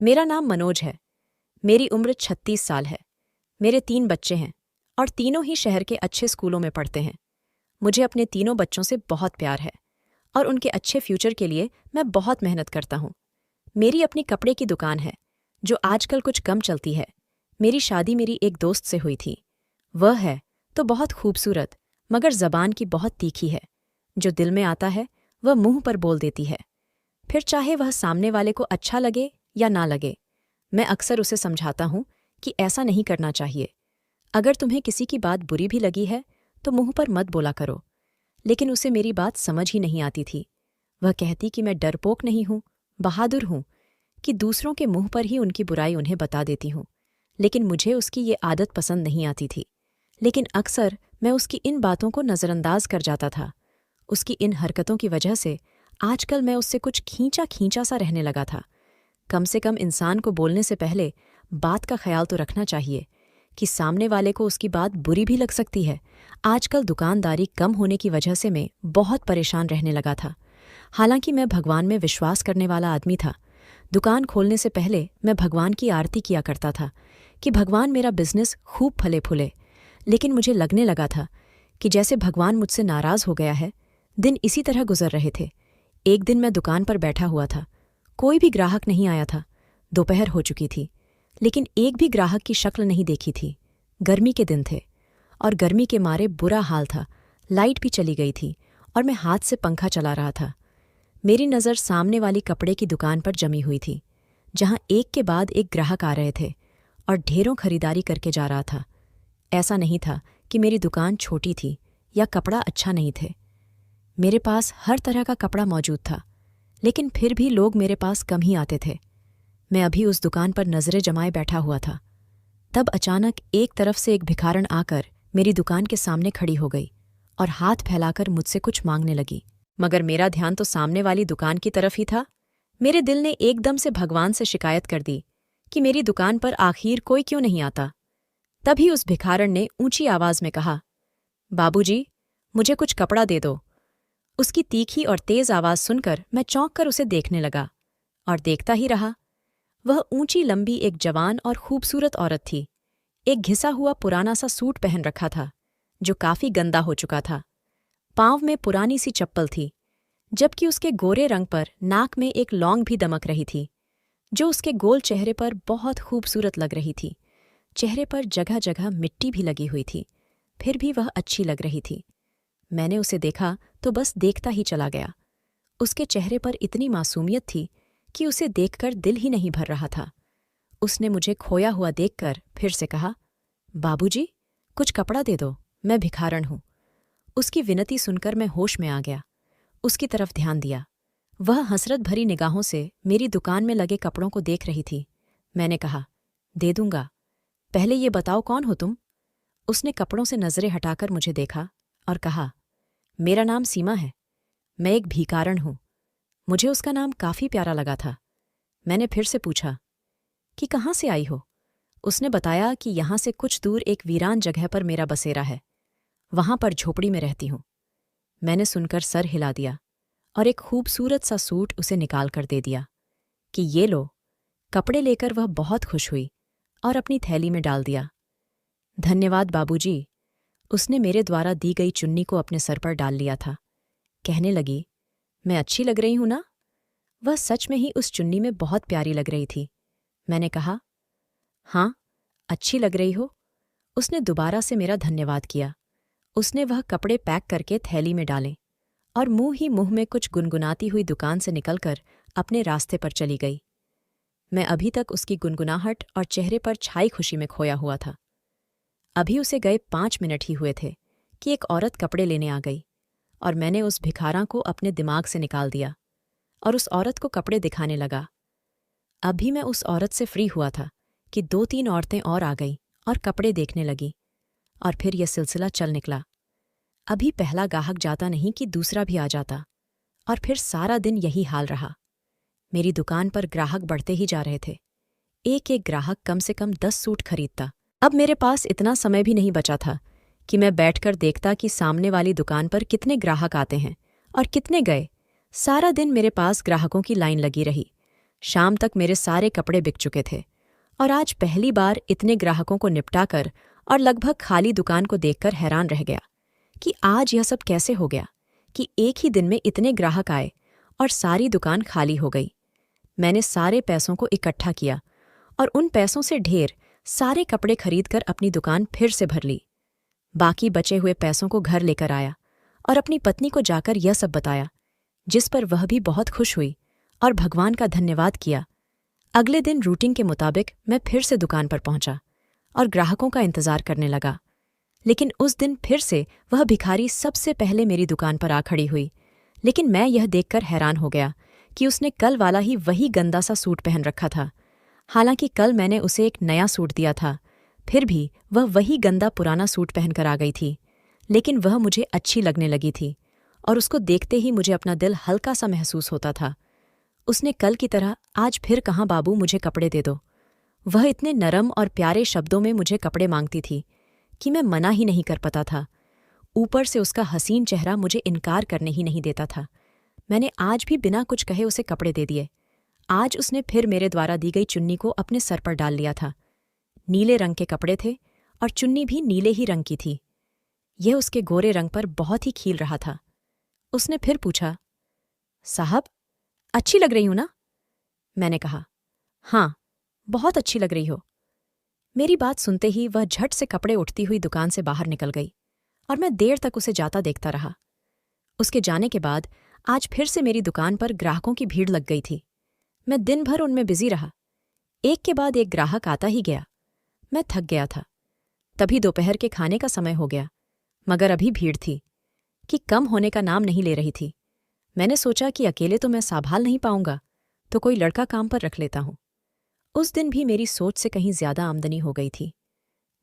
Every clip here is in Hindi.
मेरा नाम मनोज है। मेरी उम्र 36 साल है। मेरे 3 बच्चे हैं और तीनों ही शहर के अच्छे स्कूलों में पढ़ते हैं। मुझे अपने तीनों बच्चों से बहुत प्यार है और उनके अच्छे फ्यूचर के लिए मैं बहुत मेहनत करता हूँ। मेरी अपनी कपड़े की दुकान है जो आजकल कुछ कम चलती है। मेरी शादी मेरी एक दोस्त से हुई थी। वह है तो बहुत खूबसूरत मगर जबान की बहुत तीखी है। जो दिल में आता है वह मुंह पर बोल देती है, फिर चाहे वह सामने वाले को अच्छा लगे या ना लगे। मैं अक्सर उसे समझाता हूं कि ऐसा नहीं करना चाहिए। अगर तुम्हें किसी की बात बुरी भी लगी है तो मुंह पर मत बोला करो। लेकिन उसे मेरी बात समझ ही नहीं आती थी। वह कहती कि मैं डरपोक नहीं हूं, बहादुर हूं, कि दूसरों के मुंह पर ही उनकी बुराई उन्हें बता देती हूं। लेकिन मुझे उसकी ये आदत पसंद नहीं आती थी। लेकिन अक्सर मैं उसकी इन बातों को नज़रअंदाज कर जाता था। उसकी इन हरकतों की वजह से आजकल मैं उससे कुछ खींचा खींचा सा रहने लगा था। कम से कम इंसान को बोलने से पहले बात का ख्याल तो रखना चाहिए कि सामने वाले को उसकी बात बुरी भी लग सकती है। आजकल दुकानदारी कम होने की वजह से मैं बहुत परेशान रहने लगा था। हालांकि मैं भगवान में विश्वास करने वाला आदमी था। दुकान खोलने से पहले मैं भगवान की आरती किया करता था कि भगवान मेरा बिजनेस खूब फले फूले। लेकिन मुझे लगने लगा था कि जैसे भगवान मुझसे नाराज हो गया है। दिन इसी तरह गुजर रहे थे। एक दिन मैं दुकान पर बैठा हुआ था। कोई भी ग्राहक नहीं आया था। दोपहर हो चुकी थी लेकिन एक भी ग्राहक की शक्ल नहीं देखी थी। गर्मी के दिन थे और गर्मी के मारे बुरा हाल था। लाइट भी चली गई थी और मैं हाथ से पंखा चला रहा था। मेरी नज़र सामने वाली कपड़े की दुकान पर जमी हुई थी जहां एक के बाद एक ग्राहक आ रहे थे और ढेरों खरीदारी करके जा रहा था। ऐसा नहीं था कि मेरी दुकान छोटी थी या कपड़ा अच्छा नहीं थे। मेरे पास हर तरह का कपड़ा मौजूद था, लेकिन फिर भी लोग मेरे पास कम ही आते थे। मैं अभी उस दुकान पर नजरें जमाए बैठा हुआ था। तब अचानक एक तरफ से एक भिखारन आकर मेरी दुकान के सामने खड़ी हो गई और हाथ फैलाकर मुझसे कुछ मांगने लगी। मगर मेरा ध्यान तो सामने वाली दुकान की तरफ ही था। मेरे दिल ने एकदम से भगवान से शिकायत कर दी कि मेरी दुकान पर आखिर कोई क्यों नहीं आता। तभी उस भिखारन ने ऊंची आवाज में कहा, बाबूजी, मुझे कुछ कपड़ा दे दो। उसकी तीखी और तेज आवाज सुनकर मैं चौंक कर उसे देखने लगा और देखता ही रहा। वह ऊंची लंबी एक जवान और खूबसूरत औरत थी। एक घिसा हुआ पुराना सा सूट पहन रखा था जो काफी गंदा हो चुका था। पांव में पुरानी सी चप्पल थी, जबकि उसके गोरे रंग पर नाक में एक लौंग भी दमक रही थी जो उसके गोल चेहरे पर बहुत खूबसूरत लग रही थी। चेहरे पर जगह जगह मिट्टी भी लगी हुई थी, फिर भी वह अच्छी लग रही थी। मैंने उसे देखा तो बस देखता ही चला गया। उसके चेहरे पर इतनी मासूमियत थी कि उसे देखकर दिल ही नहीं भर रहा था। उसने मुझे खोया हुआ देखकर फिर से कहा, बाबूजी, कुछ कपड़ा दे दो, मैं भिखारन हूं। उसकी विनती सुनकर मैं होश में आ गया। उसकी तरफ ध्यान दिया। वह हसरत भरी निगाहों से मेरी दुकान में लगे कपड़ों को देख रही थी। मैंने कहा, दे दूंगा, पहले ये बताओ कौन हो तुम। उसने कपड़ों से नजरें हटाकर मुझे देखा और कहा, मेरा नाम सीमा है, मैं एक भिखारन हूं। मुझे उसका नाम काफी प्यारा लगा था। मैंने फिर से पूछा कि कहाँ से आई हो। उसने बताया कि यहां से कुछ दूर एक वीरान जगह पर मेरा बसेरा है, वहां पर झोपड़ी में रहती हूं। मैंने सुनकर सर हिला दिया और एक खूबसूरत सा सूट उसे निकाल कर दे दिया कि ये लो। कपड़े लेकर वह बहुत खुश हुई और अपनी थैली में डाल दिया। धन्यवाद बाबूजी। उसने मेरे द्वारा दी गई चुन्नी को अपने सर पर डाल लिया था। कहने लगी, मैं अच्छी लग रही हूं ना। वह सच में ही उस चुन्नी में बहुत प्यारी लग रही थी। मैंने कहा, हाँ, अच्छी लग रही हो। उसने दोबारा से मेरा धन्यवाद किया। उसने वह कपड़े पैक करके थैली में डाले और मुंह ही मुंह में कुछ गुनगुनाती हुई दुकान से निकलकर अपने रास्ते पर चली गई। मैं अभी तक उसकी गुनगुनाहट और चेहरे पर छाई खुशी में खोया हुआ था। अभी उसे गए 5 मिनट ही हुए थे कि एक औरत कपड़े लेने आ गई और मैंने उस भिखारा को अपने दिमाग से निकाल दिया और उस औरत को कपड़े दिखाने लगा। अभी मैं उस औरत से फ्री हुआ था कि 2-3 औरतें और आ गईं और कपड़े देखने लगी और फिर यह सिलसिला चल निकला। अभी पहला गाहक जाता नहीं कि दूसरा भी आ जाता और फिर सारा दिन यही हाल रहा। मेरी दुकान पर ग्राहक बढ़ते ही जा रहे थे। एक एक ग्राहक कम से कम 10 सूट खरीदता। अब मेरे पास इतना समय भी नहीं बचा था कि मैं बैठकर देखता कि सामने वाली दुकान पर कितने ग्राहक आते हैं और कितने गए। सारा दिन मेरे पास ग्राहकों की लाइन लगी रही। शाम तक मेरे सारे कपड़े बिक चुके थे और आज पहली बार इतने ग्राहकों को निपटाकर और लगभग खाली दुकान को देखकर हैरान रह गया कि आज यह सब कैसे हो गया कि एक ही दिन में इतने ग्राहक आए और सारी दुकान खाली हो गई। मैंने सारे पैसों को इकट्ठा किया और उन पैसों से ढेर सारे कपड़े खरीदकर अपनी दुकान फिर से भर ली। बाकी बचे हुए पैसों को घर लेकर आया और अपनी पत्नी को जाकर यह सब बताया, जिस पर वह भी बहुत खुश हुई और भगवान का धन्यवाद किया। अगले दिन रूटीन के मुताबिक मैं फिर से दुकान पर पहुंचा और ग्राहकों का इंतजार करने लगा। लेकिन उस दिन फिर से वह भिखारी सबसे पहले मेरी दुकान पर आ खड़ी हुई। लेकिन मैं यह देखकर हैरान हो गया कि उसने कल वाला ही वही गंदा सा सूट पहन रखा था। हालांकि कल मैंने उसे एक नया सूट दिया था, फिर भी वह वही गंदा पुराना सूट पहनकर आ गई थी। लेकिन वह मुझे अच्छी लगने लगी थी और उसको देखते ही मुझे अपना दिल हल्का सा महसूस होता था। उसने कल की तरह आज फिर कहाँ बाबू मुझे कपड़े दे दो। वह इतने नरम और प्यारे शब्दों में मुझे कपड़े मांगती थी कि मैं मना ही नहीं कर पाता था। ऊपर से उसका हसीन चेहरा मुझे इनकार करने ही नहीं देता था। मैंने आज भी बिना कुछ कहे उसे कपड़े दे दिए। आज उसने फिर मेरे द्वारा दी गई चुन्नी को अपने सर पर डाल लिया था। नीले रंग के कपड़े थे और चुन्नी भी नीले ही रंग की थी। यह उसके गोरे रंग पर बहुत ही खील रहा था। उसने फिर पूछा, साहब, अच्छी लग रही हूं ना? मैंने कहा, हाँ, बहुत अच्छी लग रही हो। मेरी बात सुनते ही वह झट से कपड़े उठती हुई दुकान से बाहर निकल गई और मैं देर तक उसे जाता देखता रहा। उसके जाने के बाद आज फिर से मेरी दुकान पर ग्राहकों की भीड़ लग गई थी। मैं दिन भर उनमें बिजी रहा। एक के बाद एक ग्राहक आता ही गया। मैं थक गया था। तभी दोपहर के खाने का समय हो गया, मगर अभी भीड़ थी कि कम होने का नाम नहीं ले रही थी। मैंने सोचा कि अकेले तो मैं संभाल नहीं पाऊंगा, तो कोई लड़का काम पर रख लेता हूं। उस दिन भी मेरी सोच से कहीं ज्यादा आमदनी हो गई थी।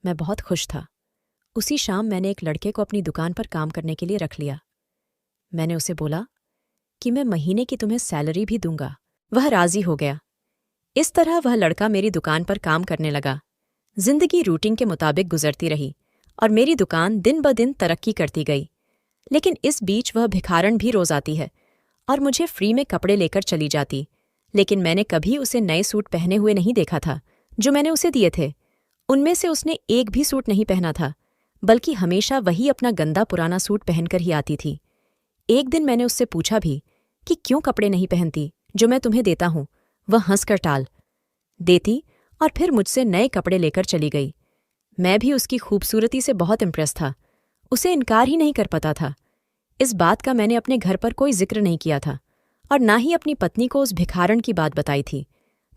मैं बहुत खुश था। उसी शाम मैंने एक लड़के को अपनी दुकान पर काम करने के लिए रख लिया। मैंने उसे बोला कि मैं महीने की तुम्हें सैलरी भी दूंगा। वह राजी हो गया। इस तरह वह लड़का मेरी दुकान पर काम करने लगा। जिंदगी रूटीन के मुताबिक गुजरती रही और मेरी दुकान दिन ब दिन तरक्की करती गई। लेकिन इस बीच वह भिखारन भी रोज आती है और मुझे फ्री में कपड़े लेकर चली जाती। लेकिन मैंने कभी उसे नए सूट पहने हुए नहीं देखा था जो मैंने उसे दिए थे। उनमें से उसने एक भी सूट नहीं पहना था, बल्कि हमेशा वही अपना गंदा पुराना सूट पहनकर ही आती थी। एक दिन मैंने उससे पूछा भी कि क्यों कपड़े नहीं पहनती जो मैं तुम्हें देता हूं। वह हंसकर टाल देती और फिर मुझसे नए कपड़े लेकर चली गई। मैं भी उसकी खूबसूरती से बहुत इम्प्रेस था। उसे इनकार ही नहीं कर पाता था। इस बात का मैंने अपने घर पर कोई जिक्र नहीं किया था और ना ही अपनी पत्नी को उस भिखारन की बात बताई थी।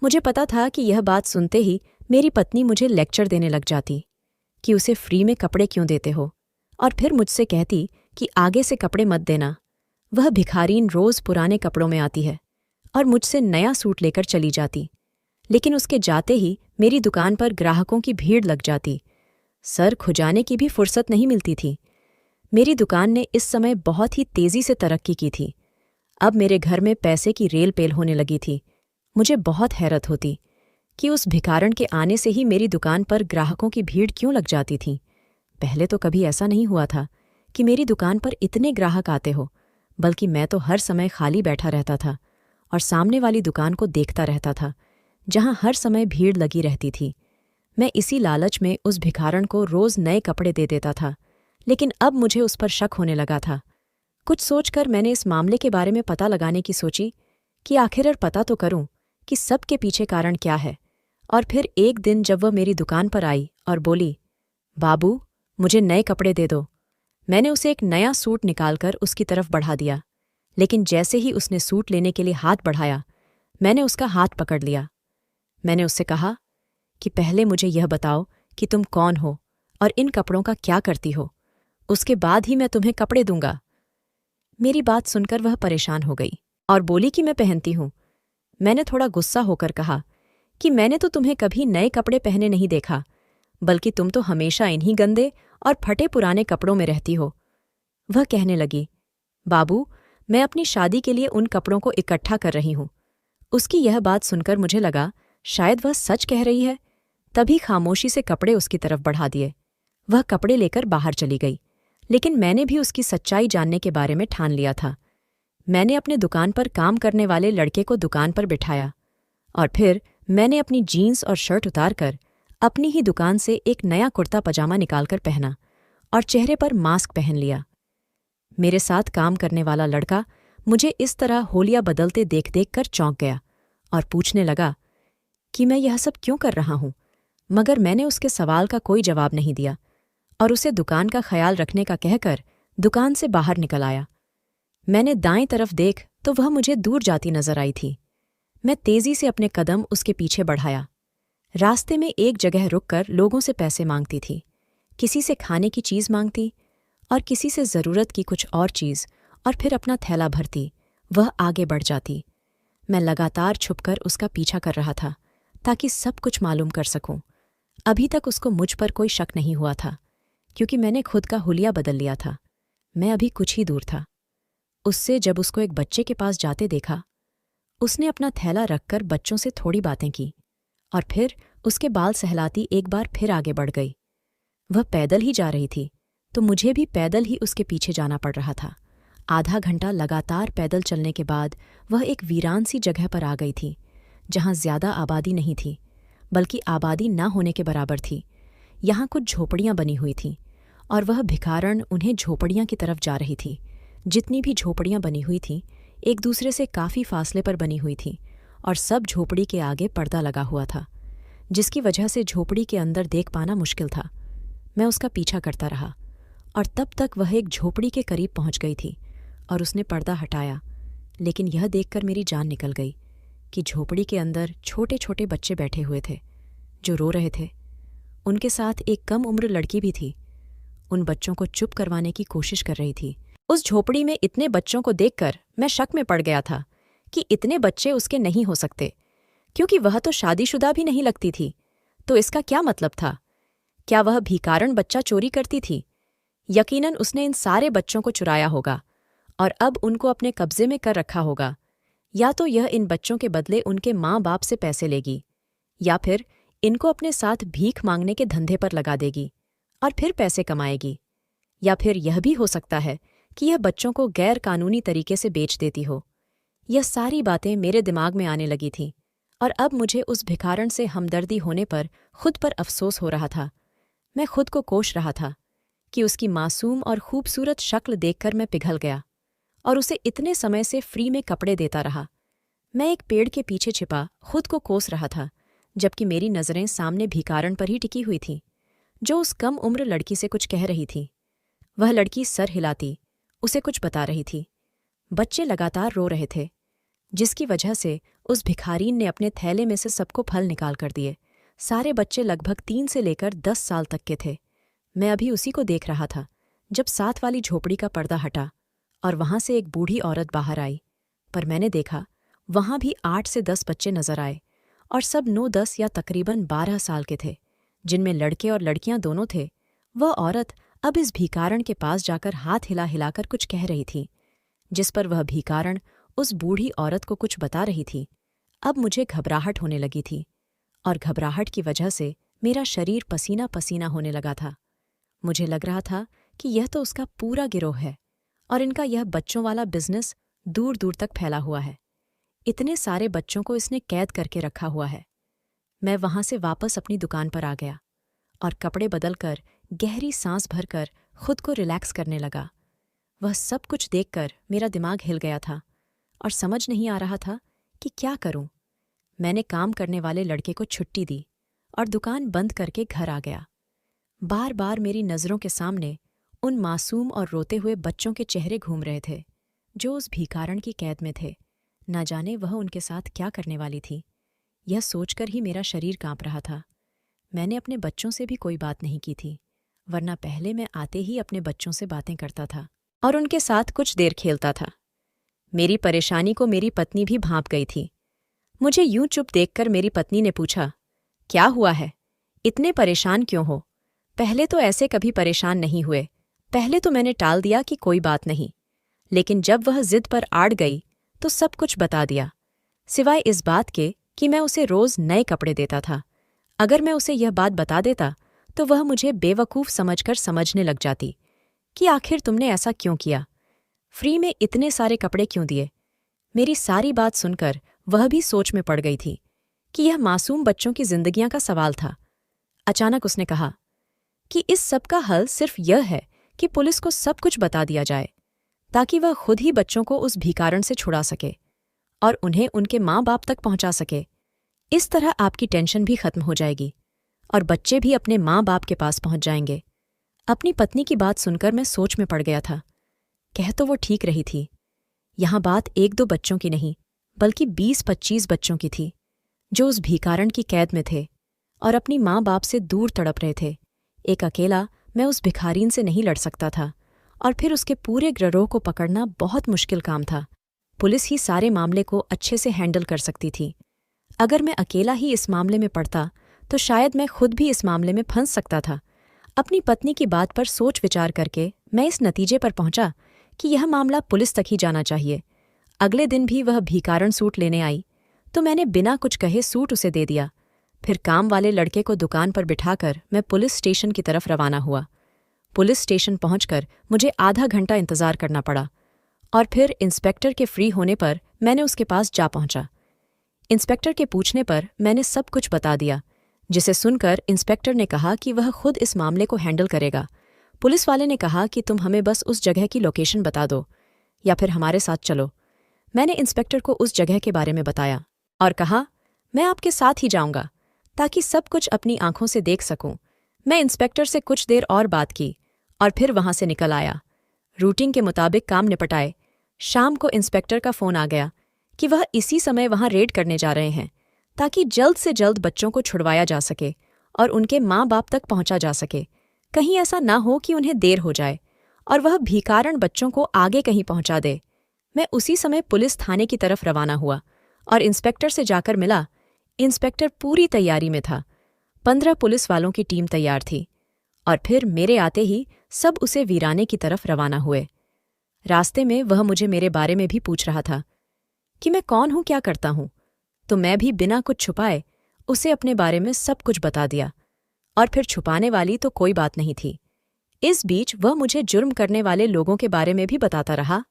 मुझे पता था कि यह बात सुनते ही मेरी पत्नी मुझे लेक्चर देने लग जाती कि उसे फ्री में कपड़े क्यों देते हो, और फिर मुझसे कहती कि आगे से कपड़े मत देना। वह भिखारीन रोज पुराने कपड़ों में आती है और मुझसे नया सूट लेकर चली जाती। लेकिन उसके जाते ही मेरी दुकान पर ग्राहकों की भीड़ लग जाती। सर खुजाने की भी फुर्सत नहीं मिलती थी। मेरी दुकान ने इस समय बहुत ही तेजी से तरक्की की थी। अब मेरे घर में पैसे की रेल पेल होने लगी थी। मुझे बहुत हैरत होती कि उस भिखारन के आने से ही मेरी दुकान पर ग्राहकों की भीड़ क्यों लग जाती थी। पहले तो कभी ऐसा नहीं हुआ था कि मेरी दुकान पर इतने ग्राहक आते हो, बल्कि मैं तो हर समय खाली बैठा रहता था और सामने वाली दुकान को देखता रहता था, जहां हर समय भीड़ लगी रहती थी। मैं इसी लालच में उस भिखारन को रोज नए कपड़े दे देता था, लेकिन अब मुझे उस पर शक होने लगा था। कुछ सोचकर मैंने इस मामले के बारे में पता लगाने की सोची कि आखिर पता तो करूं कि सबके पीछे कारण क्या है। और फिर एक दिन जब वह मेरी दुकान पर आई और बोली, बाबू, मुझे नए कपड़े दे दो, मैंने उसे एक नया सूट निकालकर उसकी तरफ बढ़ा दिया। लेकिन जैसे ही उसने सूट लेने के लिए हाथ बढ़ाया, मैंने उसका हाथ पकड़ लिया। मैंने उससे कहा कि पहले मुझे यह बताओ कि तुम कौन हो और इन कपड़ों का क्या करती हो, उसके बाद ही मैं तुम्हें कपड़े दूंगा। मेरी बात सुनकर वह परेशान हो गई और बोली कि मैं पहनती हूं। मैंने थोड़ा गुस्सा होकर कहा कि मैंने तो तुम्हें कभी नए कपड़े पहने नहीं देखा, बल्कि तुम तो हमेशा इन्हीं गंदे और फटे पुराने कपड़ों में रहती हो। वह कहने लगी, बाबू, मैं अपनी शादी के लिए उन कपड़ों को इकट्ठा कर रही हूं। उसकी यह बात सुनकर मुझे लगा शायद वह सच कह रही है। तभी खामोशी से कपड़े उसकी तरफ बढ़ा दिए। वह कपड़े लेकर बाहर चली गई। लेकिन मैंने भी उसकी सच्चाई जानने के बारे में ठान लिया था। मैंने अपने दुकान पर काम करने वाले लड़के को दुकान पर बिठाया और फिर मैंने अपनी जीन्स और शर्ट उतारकर अपनी ही दुकान से एक नया कुर्ता पजामा निकालकर पहना और चेहरे पर मास्क पहन लिया। मेरे साथ काम करने वाला लड़का मुझे इस तरह होलिया बदलते देख देख कर चौंक गया और पूछने लगा कि मैं यह सब क्यों कर रहा हूं, मगर मैंने उसके सवाल का कोई जवाब नहीं दिया और उसे दुकान का ख्याल रखने का कहकर दुकान से बाहर निकल आया। मैंने दाएं तरफ देख तो वह मुझे दूर जाती नजर आई थी। मैं तेजी से अपने कदम उसके पीछे बढ़ाया। रास्ते में एक जगह रुककर लोगों से पैसे मांगती थी, किसी से खाने की चीज मांगती और किसी से जरूरत की कुछ और चीज, और फिर अपना थैला भरती। वह आगे बढ़ जाती। मैं लगातार छुपकर उसका पीछा कर रहा था ताकि सब कुछ मालूम कर सकूं। अभी तक उसको मुझ पर कोई शक नहीं हुआ था क्योंकि मैंने खुद का हुलिया बदल लिया था। मैं अभी कुछ ही दूर था उससे जब उसको एक बच्चे के पास जाते देखा। उसने अपना थैला रखकर बच्चों से थोड़ी बातें की और फिर उसके बाल सहलाती एक बार फिर आगे बढ़ गई। वह पैदल ही जा रही थी तो मुझे भी पैदल ही उसके पीछे जाना पड़ रहा था। आधा घंटा लगातार पैदल चलने के बाद वह एक वीरान सी जगह पर आ गई थी जहां ज्यादा आबादी नहीं थी, बल्कि आबादी न होने के बराबर थी। यहाँ कुछ झोपड़ियां बनी हुई थीं और वह भिखारण उन्हें झोपड़ियां की तरफ जा रही थी। जितनी भी झोपड़ियां बनी हुई थीं एक दूसरे से काफी फासले पर बनी हुई थीं और सब झोपड़ी के आगे पर्दा लगा हुआ था, जिसकी वजह से झोपड़ी के अंदर देख पाना मुश्किल था। मैं उसका पीछा करता रहा और तब तक वह एक झोपड़ी के करीब पहुंच गई थी और उसने पर्दा हटाया, लेकिन यह देखकर मेरी जान निकल गई कि झोपड़ी के अंदर छोटे छोटे बच्चे बैठे हुए थे जो रो रहे थे। उनके साथ एक कम उम्र लड़की भी थी। उन बच्चों को चुप करवाने की कोशिश कर रही थी। उस झोपड़ी में इतने बच्चों को देखकर मैं शक में पड़ गया था कि इतने बच्चे उसके नहीं हो सकते, क्योंकि वह तो शादीशुदा भी नहीं लगती थी। तो इसका क्या मतलब था? क्या वह भिखारण बच्चा चोरी करती थी? यकीनन उसने इन सारे बच्चों को चुराया होगा और अब उनको अपने कब्जे में कर रखा होगा। या तो यह इन बच्चों के बदले उनके माँ बाप से पैसे लेगी, या फिर इनको अपने साथ भीख मांगने के धंधे पर लगा देगी और फिर पैसे कमाएगी। या फिर यह भी हो सकता है कि यह बच्चों को गैर कानूनी तरीके से बेच देती हो। यह सारी बातें मेरे दिमाग में आने लगी थीं और अब मुझे उस भिखारण से हमदर्दी होने पर खुद पर अफसोस हो रहा था। मैं खुद को कोस रहा था कि उसकी मासूम और खूबसूरत शक्ल देखकर मैं पिघल गया और उसे इतने समय से फ्री में कपड़े देता रहा। मैं एक पेड़ के पीछे छिपा खुद को कोस रहा था, जबकि मेरी नज़रें सामने भिखारण पर ही टिकी हुई थीं, जो उस कम उम्र लड़की से कुछ कह रही थी। वह लड़की सर हिलाती उसे कुछ बता रही थी। बच्चे लगातार रो रहे थे, जिसकी वजह से उस भिखारीन ने अपने थैले में से सबको फल निकाल कर दिए। सारे बच्चे लगभग 3 से लेकर 10 साल तक के थे। मैं अभी उसी को देख रहा था जब साथ वाली झोपड़ी का पर्दा हटा और वहां से एक बूढ़ी औरत बाहर आई। पर मैंने देखा वहां भी 8 से 10 बच्चे नजर आए और सब 9-10 या तकरीबन 12 साल के थे, जिनमें लड़के और लड़कियां दोनों थे। वह औरत अब इस भिखारण के पास जाकर हाथ हिला हिलाकर कुछ कह रही थी, जिस पर वह भिखारण उस बूढ़ी औरत को कुछ बता रही थी। अब मुझे घबराहट होने लगी थी और घबराहट की वजह से मेरा शरीर पसीना पसीना होने लगा था। मुझे लग रहा था कि यह तो उसका पूरा गिरोह है और इनका यह बच्चों वाला बिजनेस दूर दूर तक फैला हुआ है। इतने सारे बच्चों को इसने कैद करके रखा हुआ है। मैं वहां से वापस अपनी दुकान पर आ गया और कपड़े बदलकर गहरी सांस भरकर खुद को रिलैक्स करने लगा। वह सब कुछ देखकर मेरा दिमाग हिल गया था और समझ नहीं आ रहा था कि क्या करूं। मैंने काम करने वाले लड़के को छुट्टी दी और दुकान बंद करके घर आ गया। बार बार मेरी नज़रों के सामने उन मासूम और रोते हुए बच्चों के चेहरे घूम रहे थे जो उस भिखारण की कैद में थे। न जाने वह उनके साथ क्या करने वाली थी। यह सोचकर ही मेरा शरीर कांप रहा था। मैंने अपने बच्चों से भी कोई बात नहीं की थी, वरना पहले मैं आते ही अपने बच्चों से बातें करता था और उनके साथ कुछ देर खेलता था। मेरी परेशानी को मेरी पत्नी भी भांप गई थी। मुझे यूं चुप देखकर मेरी पत्नी ने पूछा, क्या हुआ है? इतने परेशान क्यों हो? पहले तो ऐसे कभी परेशान नहीं हुए। पहले तो मैंने टाल दिया कि कोई बात नहीं, लेकिन जब वह जिद पर आड़ गई तो सब कुछ बता दिया, सिवाय इस बात के कि मैं उसे रोज नए कपड़े देता था। अगर मैं उसे यह बात बता देता तो वह मुझे बेवकूफ़ समझकर समझने लग जाती कि आखिर तुमने ऐसा क्यों किया, फ्री में इतने सारे कपड़े क्यों दिए। मेरी सारी बात सुनकर वह भी सोच में पड़ गई थी कि यह मासूम बच्चों की जिंदगियां का सवाल था। अचानक उसने कहा कि इस सब का हल सिर्फ यह है कि पुलिस को सब कुछ बता दिया जाए, ताकि वह खुद ही बच्चों को उस भिखारण से छुड़ा सके और उन्हें उनके माँ बाप तक पहुंचा सके। इस तरह आपकी टेंशन भी खत्म हो जाएगी और बच्चे भी अपने माँ बाप के पास पहुंच जाएंगे। अपनी पत्नी की बात सुनकर मैं सोच में पड़ गया था। कह तो वो ठीक रही थी। यहां बात 1-2 बच्चों की नहीं, बल्कि 20-25 बच्चों की थी, जो उस भिखारण की कैद में थे और अपनी माँ बाप से दूर तड़प रहे थे। एक अकेला मैं उस भिखारीन से नहीं लड़ सकता था, और फिर उसके पूरे गिरोह को पकड़ना बहुत मुश्किल काम था। पुलिस ही सारे मामले को अच्छे से हैंडल कर सकती थी। अगर मैं अकेला ही इस मामले में पड़ता तो शायद मैं खुद भी इस मामले में फंस सकता था। अपनी पत्नी की बात पर सोच विचार करके मैं इस नतीजे पर पहुंचा कि यह मामला पुलिस तक ही जाना चाहिए। अगले दिन भी वह भिखारण सूट लेने आई तो मैंने बिना कुछ कहे सूट उसे दे दिया। फिर काम वाले लड़के को दुकान पर बिठाकर मैं पुलिस स्टेशन की तरफ रवाना हुआ। पुलिस स्टेशन पहुंचकर मुझे आधा घंटा इंतजार करना पड़ा और फिर इंस्पेक्टर के फ्री होने पर मैंने उसके पास जा पहुंचा। इंस्पेक्टर के पूछने पर मैंने सब कुछ बता दिया, जिसे सुनकर इंस्पेक्टर ने कहा कि वह खुद इस मामले को हैंडल करेगा। पुलिस वाले ने कहा कि तुम हमें बस उस जगह की लोकेशन बता दो या फिर हमारे साथ चलो। मैंने इंस्पेक्टर को उस जगह के बारे में बताया और कहा, मैं आपके साथ ही जाऊंगा ताकि सब कुछ अपनी आंखों से देख सकूं। मैं इंस्पेक्टर से कुछ देर और बात की और फिर वहां से निकल आया। रूटीन के मुताबिक काम निपटाए शाम को इंस्पेक्टर का फोन आ गया कि वह इसी समय वहां रेड करने जा रहे हैं, ताकि जल्द से जल्द बच्चों को छुड़वाया जा सके और उनके माँ बाप तक पहुंचा जा सके। कहीं ऐसा ना हो कि उन्हें देर हो जाए और वह भिखारण बच्चों को आगे कहीं पहुंचा दे। मैं उसी समय पुलिस थाने की तरफ रवाना हुआ और इंस्पेक्टर से जाकर मिला। इंस्पेक्टर पूरी तैयारी में था। 15 पुलिस वालों की टीम तैयार थी और फिर मेरे आते ही सब उसे वीराने की तरफ रवाना हुए। रास्ते में वह मुझे मेरे बारे में भी पूछ रहा था कि मैं कौन हूं, क्या करता हूं, तो मैं भी बिना कुछ छुपाए उसे अपने बारे में सब कुछ बता दिया। और फिर छुपाने वाली तो कोई बात नहीं थी। इस बीच वह मुझे जुर्म करने वाले लोगों के बारे में भी बताता रहा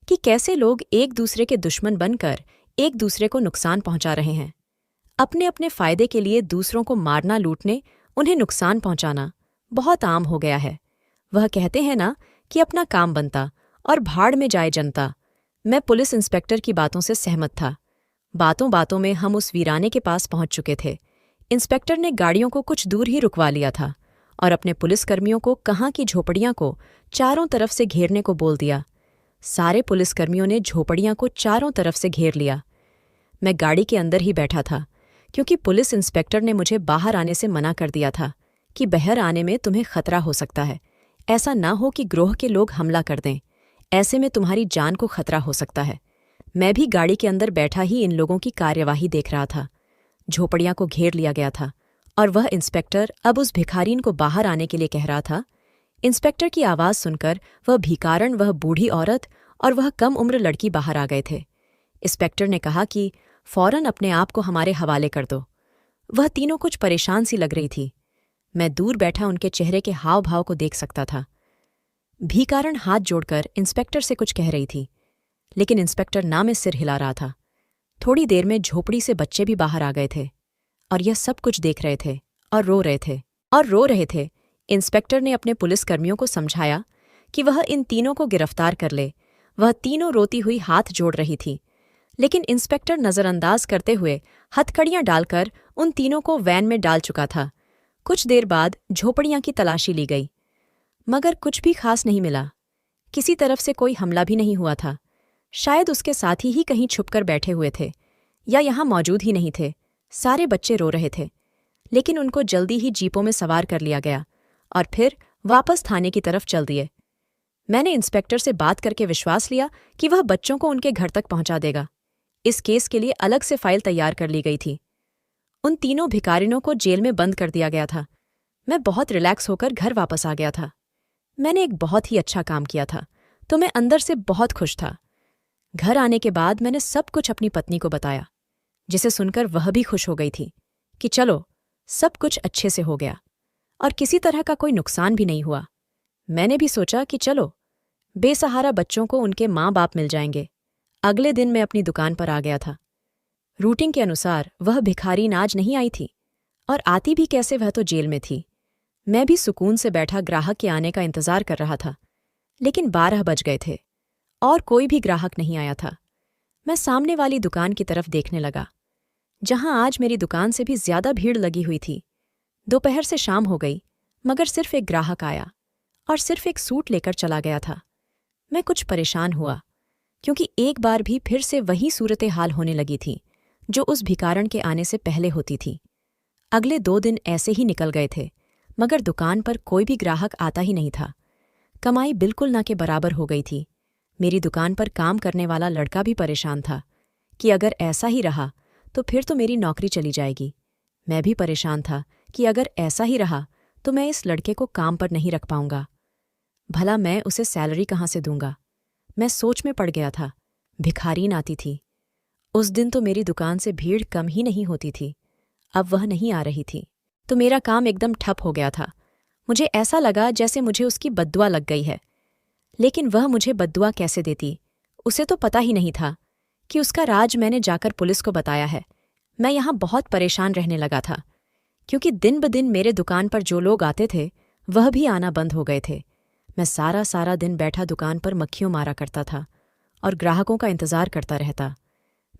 कि कैसे लोग एक दूसरे के दुश्मन बनकर एक दूसरे को नुकसान पहुंचा रहे हैं। अपने अपने फायदे के लिए दूसरों को मारना, लूटने, उन्हें नुकसान पहुंचाना बहुत आम हो गया है। वह कहते हैं ना कि अपना काम बनता और भाड़ में जाए जनता। मैं पुलिस इंस्पेक्टर की बातों से सहमत था। बातों बातों में हम उस वीराने के पास पहुंच चुके थे। इंस्पेक्टर ने गाड़ियों को कुछ दूर ही रुकवा लिया था और अपने पुलिसकर्मियों को कहाँ की झोपड़ियां को चारों तरफ से घेरने को बोल दिया। सारे पुलिसकर्मियों ने झोपड़ियां को चारों तरफ से घेर लिया। मैं गाड़ी के अंदर ही बैठा था, क्योंकि पुलिस इंस्पेक्टर ने मुझे बाहर आने से मना कर दिया था कि बाहर आने में तुम्हें खतरा हो सकता है। ऐसा ना हो कि गिरोह के लोग हमला कर दें, ऐसे में तुम्हारी जान को खतरा हो सकता है। मैं भी गाड़ी के अंदर बैठा ही इन लोगों की कार्यवाही देख रहा था। झोपड़ियां को घेर लिया गया था और वह इंस्पेक्टर अब उस भिखारीन को बाहर आने के लिए कह रहा था। इंस्पेक्टर की आवाज़ सुनकर वह भिखारण, वह बूढ़ी औरत और वह कम उम्र लड़की बाहर आ गए थे। इंस्पेक्टर ने कहा कि फौरन अपने आप को हमारे हवाले कर दो। वह तीनों कुछ परेशान सी लग रही थी। मैं दूर बैठा उनके चेहरे के हाव भाव को देख सकता था। भिखारण हाथ जोड़कर इंस्पेक्टर से कुछ कह रही थी, लेकिन इंस्पेक्टर ना में सिर हिला रहा था। थोड़ी देर में झोपड़ी से बच्चे भी बाहर आ गए थे और यह सब कुछ देख रहे थे और रो रहे थे। इंस्पेक्टर ने अपने पुलिसकर्मियों को समझाया कि वह इन तीनों को गिरफ्तार कर ले। वह तीनों रोती हुई हाथ जोड़ रही थी, लेकिन इंस्पेक्टर नजरअंदाज करते हुए हथकड़ियां डालकर उन तीनों को वैन में डाल चुका था। कुछ देर बाद झोपड़ियां की तलाशी ली गई, मगर कुछ भी खास नहीं मिला। किसी तरफ से कोई हमला भी नहीं हुआ था। शायद उसके साथी ही कहीं छुपकर बैठे हुए थे या यहां मौजूद ही नहीं थे। सारे बच्चे रो रहे थे, लेकिन उनको जल्दी ही जीपों में सवार कर लिया गया और फिर वापस थाने की तरफ चल दिए। मैंने इंस्पेक्टर से बात करके विश्वास लिया कि वह बच्चों को उनके घर तक पहुंचा देगा। इस केस के लिए अलग से फाइल तैयार कर ली गई थी। उन तीनों भिखारिनों को जेल में बंद कर दिया गया था। मैं बहुत रिलैक्स होकर घर वापस आ गया था। मैंने एक बहुत ही अच्छा काम किया था, तो मैं अंदर से बहुत खुश था। घर आने के बाद मैंने सब कुछ अपनी पत्नी को बताया, जिसे सुनकर वह भी खुश हो गई थी कि चलो सब कुछ अच्छे से हो गया और किसी तरह का कोई नुकसान भी नहीं हुआ। मैंने भी सोचा कि चलो बेसहारा बच्चों को उनके माँ बाप मिल जाएंगे। अगले दिन मैं अपनी दुकान पर आ गया था। रूटीन के अनुसार वह भिखारीन आज नहीं आई थी, और आती भी कैसे, वह तो जेल में थी। मैं भी सुकून से बैठा ग्राहक के आने का इंतजार कर रहा था, लेकिन 12 बज गए थे और कोई भी ग्राहक नहीं आया था। मैं सामने वाली दुकान की तरफ देखने लगा, जहां आज मेरी दुकान से भी ज्यादा भीड़ लगी हुई थी। दोपहर से शाम हो गई, मगर सिर्फ एक ग्राहक आया और सिर्फ एक सूट लेकर चला गया था। मैं कुछ परेशान हुआ, क्योंकि एक बार भी फिर से वही सूरत हाल होने लगी थी जो उस भिखारण के आने से पहले होती थी। अगले 2 दिन ऐसे ही निकल गए थे, मगर दुकान पर कोई भी ग्राहक आता ही नहीं था। कमाई बिल्कुल ना के बराबर हो गई थी। मेरी दुकान पर काम करने वाला लड़का भी परेशान था कि अगर ऐसा ही रहा तो फिर तो मेरी नौकरी चली जाएगी। मैं भी परेशान था कि अगर ऐसा ही रहा तो मैं इस लड़के को काम पर नहीं रख पाऊंगा। भला मैं उसे सैलरी कहाँ से दूंगा? मैं सोच में पड़ गया था। भिखारीन आती थी। उस दिन तो मेरी दुकान से भीड़ कम ही नहीं होती थी। अब वह नहीं आ रही थी तो मेरा काम एकदम ठप हो गया था। मुझे ऐसा लगा जैसे मुझे उसकी बद्दुआ लग गई है। लेकिन वह मुझे बद्दुआ कैसे देती? उसे तो पता ही नहीं था कि उसका राज मैंने जाकर पुलिस को बताया है। मैं यहाँ बहुत परेशान रहने लगा था, क्योंकि दिन ब दिन मेरे दुकान पर जो लोग आते थे वह भी आना बंद हो गए थे। मैं सारा दिन बैठा दुकान पर मक्खियों मारा करता था और ग्राहकों का इंतजार करता रहता।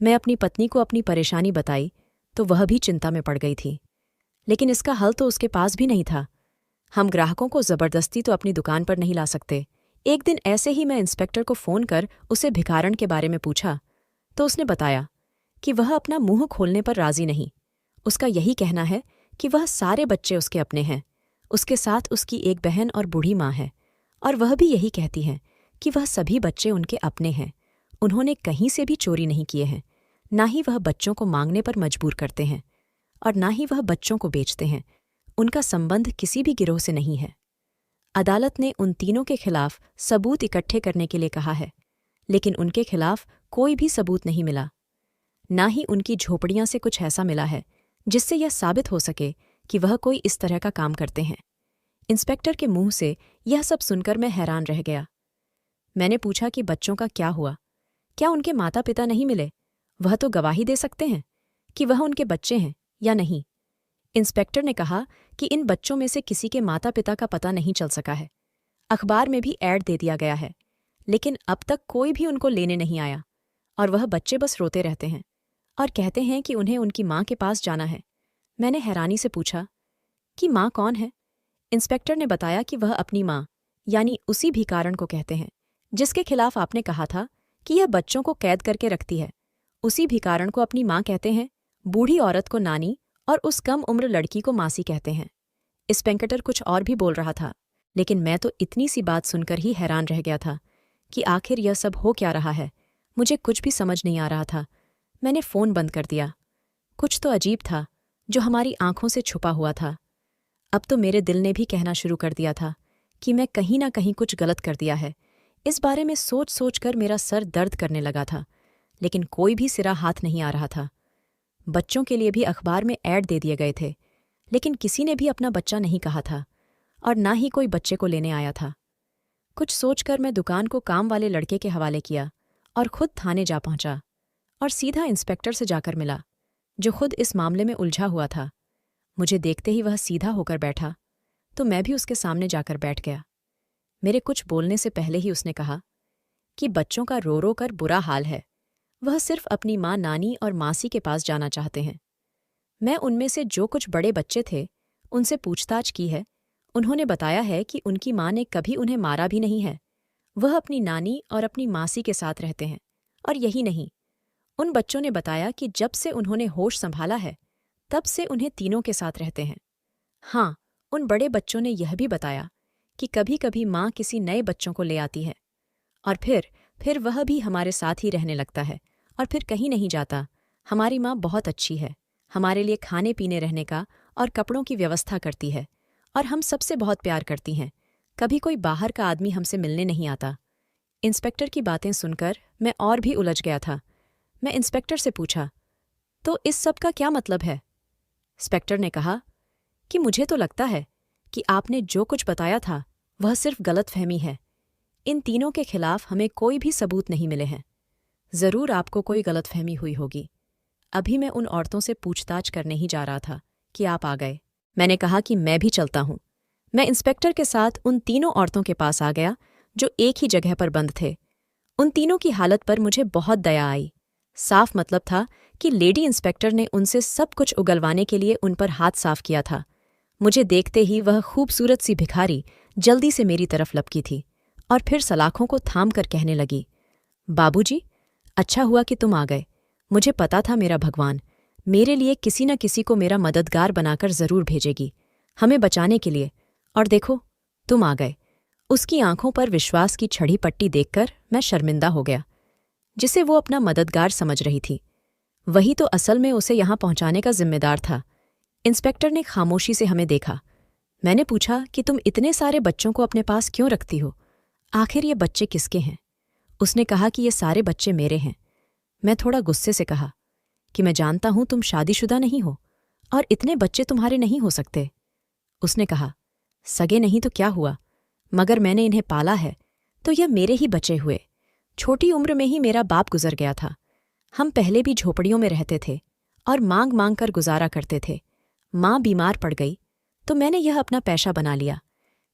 मैं अपनी पत्नी को अपनी परेशानी बताई तो वह भी चिंता में पड़ गई थी, लेकिन इसका हल तो उसके पास भी नहीं था। हम ग्राहकों को जबरदस्ती तो अपनी दुकान पर नहीं ला सकते। एक दिन ऐसे ही मैं इंस्पेक्टर को फोन कर उसे भिखारण के बारे में पूछा तो उसने बताया कि वह अपना मुंह खोलने पर राजी नहीं। उसका यही कहना है कि वह सारे बच्चे उसके अपने हैं। उसके साथ उसकी एक बहन और बूढ़ी माँ है, और वह भी यही कहती हैं कि वह सभी बच्चे उनके अपने हैं। उन्होंने कहीं से भी चोरी नहीं किए हैं, ना ही वह बच्चों को मांगने पर मजबूर करते हैं, और ना ही वह बच्चों को बेचते हैं। उनका संबंध किसी भी गिरोह से नहीं है। अदालत ने उन तीनों के खिलाफ सबूत इकट्ठे करने के लिए कहा है, लेकिन उनके खिलाफ कोई भी सबूत नहीं मिला। ना ही उनकी झोपड़ियां से कुछ ऐसा मिला है जिससे यह साबित हो सके कि वह कोई इस तरह का काम करते हैं। इंस्पेक्टर के मुंह से यह सब सुनकर मैं हैरान रह गया। मैंने पूछा कि बच्चों का क्या हुआ? क्या उनके माता पिता नहीं मिले? वह तो गवाही दे सकते हैं कि वह उनके बच्चे हैं या नहीं। इंस्पेक्टर ने कहा कि इन बच्चों में से किसी के माता पिता का पता नहीं चल सका है। अखबार में भी ऐड दे दिया गया है, लेकिन अब तक कोई भी उनको लेने नहीं आया, और वह बच्चे बस रोते रहते हैं और कहते हैं कि उन्हें उनकी माँ के पास जाना है। मैंने हैरानी से पूछा कि माँ कौन है? इंस्पेक्टर ने बताया कि वह अपनी माँ, यानी उसी भिखारण को कहते हैं जिसके खिलाफ आपने कहा था कि यह बच्चों को कैद करके रखती है। उसी भिखारण को अपनी माँ कहते हैं। बूढ़ी औरत को नानी और उस कम उम्र लड़की को मासी कहते हैं। इंस्पेक्टर कुछ और भी बोल रहा था, लेकिन मैं तो इतनी सी बात सुनकर ही हैरान रह गया था कि आखिर यह सब हो क्या रहा है। मुझे कुछ भी समझ नहीं आ रहा था। मैंने फ़ोन बंद कर दिया। कुछ तो अजीब था जो हमारी आंखों से छुपा हुआ था। अब तो मेरे दिल ने भी कहना शुरू कर दिया था कि मैं कहीं ना कहीं कुछ गलत कर दिया है। इस बारे में सोच सोच कर मेरा सर दर्द करने लगा था, लेकिन कोई भी सिरा हाथ नहीं आ रहा था। बच्चों के लिए भी अखबार में ऐड दे दिए गए थे, लेकिन किसी ने भी अपना बच्चा नहीं कहा था, और ना ही कोई बच्चे को लेने आया था। कुछ सोचकर मैं दुकान को काम वाले लड़के के हवाले किया और खुद थाने जा पहुंचा, और सीधा इंस्पेक्टर से जाकर मिला, जो खुद इस मामले में उलझा हुआ था। मुझे देखते ही वह सीधा होकर बैठा, तो मैं भी उसके सामने जाकर बैठ गया। मेरे कुछ बोलने से पहले ही उसने कहा कि बच्चों का रो रो कर बुरा हाल है। वह सिर्फ अपनी माँ नानी और मासी के पास जाना चाहते हैं। मैं उनमें से जो कुछ बड़े बच्चे थे उनसे पूछताछ की है। उन्होंने बताया है कि उनकी माँ ने कभी उन्हें मारा भी नहीं है। वह अपनी नानी और अपनी मासी के साथ रहते हैं। और यही नहीं, उन बच्चों ने बताया कि जब से उन्होंने होश संभाला है तब से उन्हें तीनों के साथ रहते हैं। हाँ, उन बड़े बच्चों ने यह भी बताया कि कभी कभी माँ किसी नए बच्चों को ले आती है, और फिर वह भी हमारे साथ ही रहने लगता है और फिर कहीं नहीं जाता। हमारी माँ बहुत अच्छी है, हमारे लिए खाने पीने रहने का और कपड़ों की व्यवस्था करती है, और हम सबसे बहुत प्यार करती हैं। कभी कोई बाहर का आदमी हमसे मिलने नहीं आता। इंस्पेक्टर की बातें सुनकर मैं और भी उलझ गया था। मैं इंस्पेक्टर से पूछा, तो इस सब का क्या मतलब है? इंस्पेक्टर ने कहा कि मुझे तो लगता है कि आपने जो कुछ बताया था वह सिर्फ गलतफहमी है। इन तीनों के खिलाफ हमें कोई भी सबूत नहीं मिले हैं। जरूर आपको कोई गलतफहमी हुई होगी। अभी मैं उन औरतों से पूछताछ करने ही जा रहा था कि आप आ गए। मैंने कहा कि मैं भी चलता हूँ। मैं इंस्पेक्टर के साथ उन तीनों औरतों के पास आ गया जो एक ही जगह पर बंद थे। उन तीनों की हालत पर मुझे बहुत दया आई। साफ मतलब था कि लेडी इंस्पेक्टर ने उनसे सब कुछ उगलवाने के लिए उन पर हाथ साफ किया था। मुझे देखते ही वह खूबसूरत सी भिखारी जल्दी से मेरी तरफ लपकी थी और फिर सलाखों को थाम कर कहने लगी, बाबूजी, अच्छा हुआ कि तुम आ गए। मुझे पता था मेरा भगवान मेरे लिए किसी न किसी को मेरा मददगार बनाकर जरूर भेजेगी, हमें बचाने के लिए। और देखो, तुम आ गए। उसकी आंखों पर विश्वास की छड़ी पट्टी देखकर मैं शर्मिंदा हो गया। जिसे वो अपना मददगार समझ रही थी, वही तो असल में उसे यहां पहुंचाने का जिम्मेदार था। इंस्पेक्टर ने खामोशी से हमें देखा। मैंने पूछा कि तुम इतने सारे बच्चों को अपने पास क्यों रखती हो? आखिर ये बच्चे किसके हैं? उसने कहा कि ये सारे बच्चे मेरे हैं। मैं थोड़ा गुस्से से कहा कि मैं जानता हूं तुम शादीशुदा नहीं हो और इतने बच्चे तुम्हारे नहीं हो सकते। उसने कहा, सगे नहीं तो क्या हुआ, मगर मैंने इन्हें पाला है तो यह मेरे ही बचे हुए। छोटी उम्र में ही मेरा बाप गुजर गया था। हम पहले भी झोपड़ियों में रहते थे और मांग मांग कर गुजारा करते थे। माँ बीमार पड़ गई तो मैंने यह अपना पेशा बना लिया।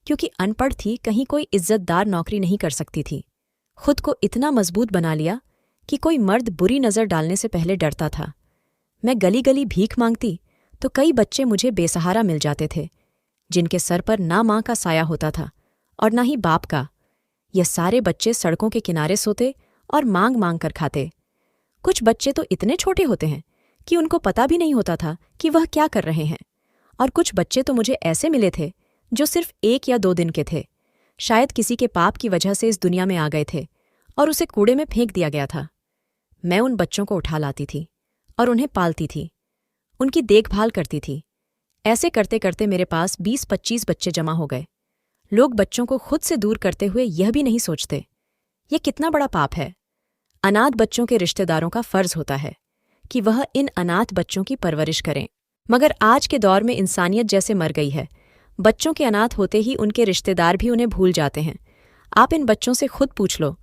क्योंकि अनपढ़ थी, कहीं कोई इज्जतदार नौकरी नहीं कर सकती थी। खुद को इतना मजबूत बना लिया कि कोई मर्द बुरी नज़र डालने से पहले डरता था। मैं गली गली भीख मांगती तो कई बच्चे मुझे बेसहारा मिल जाते थे, जिनके सर पर ना माँ का साया होता था और ना ही बाप का। ये सारे बच्चे सड़कों के किनारे सोते और मांग मांग कर खाते। कुछ बच्चे तो इतने छोटे होते हैं कि उनको पता भी नहीं होता था कि वह क्या कर रहे हैं। और कुछ बच्चे तो मुझे ऐसे मिले थे जो सिर्फ 1 या 2 दिन के थे। शायद किसी के पाप की वजह से इस दुनिया में आ गए थे और उसे कूड़े में फेंक दिया गया था। मैं उन बच्चों को उठा लाती थी और उन्हें पालती थी, उनकी देखभाल करती थी। ऐसे करते करते मेरे पास 20-25 बच्चे जमा हो गए। लोग बच्चों को खुद से दूर करते हुए यह भी नहीं सोचते, ये कितना बड़ा पाप है। अनाथ बच्चों के रिश्तेदारों का फर्ज होता है कि वह इन अनाथ बच्चों की परवरिश करें। मगर आज के दौर में इंसानियत जैसे मर गई है। बच्चों के अनाथ होते ही उनके रिश्तेदार भी उन्हें भूल जाते हैं। आप इन बच्चों से खुद पूछ लो।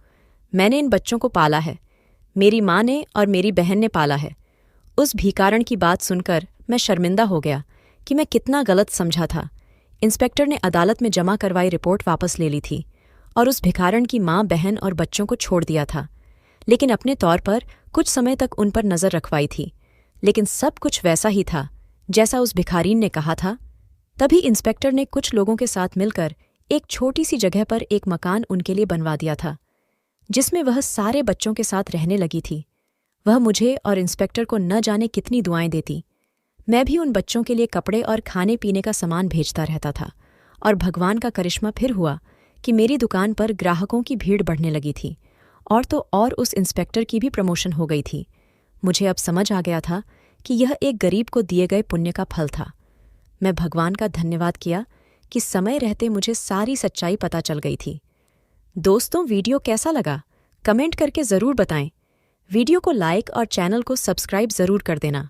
मैंने इन बच्चों को पाला है, मेरी माँ ने और मेरी बहन ने पाला है। उस भिखारण की बात सुनकर मैं शर्मिंदा हो गया कि मैं कितना गलत समझा था। इंस्पेक्टर ने अदालत में जमा करवाई रिपोर्ट वापस ले ली थी और उस भिखारण की माँ, बहन और बच्चों को छोड़ दिया था। लेकिन अपने तौर पर कुछ समय तक उन पर नज़र रखवाई थी। लेकिन सब कुछ वैसा ही था जैसा उस भिखारीन ने कहा था। तभी इंस्पेक्टर ने कुछ लोगों के साथ मिलकर एक छोटी सी जगह पर एक मकान उनके लिए बनवा दिया था, जिसमें वह सारे बच्चों के साथ रहने लगी थी। वह मुझे और इंस्पेक्टर को न जाने कितनी दुआएं देती। मैं भी उन बच्चों के लिए कपड़े और खाने पीने का सामान भेजता रहता था। और भगवान का करिश्मा फिर हुआ कि मेरी दुकान पर ग्राहकों की भीड़ बढ़ने लगी थी। और तो और उस इंस्पेक्टर की भी प्रमोशन हो गई थी। मुझे अब समझ आ गया था कि यह एक गरीब को दिए गए पुण्य का फल था। मैं भगवान का धन्यवाद किया कि समय रहते मुझे सारी सच्चाई पता चल गई थी। दोस्तों, वीडियो कैसा लगा कमेंट करके ज़रूर बताएं। वीडियो को लाइक और चैनल को सब्सक्राइब ज़रूर कर देना।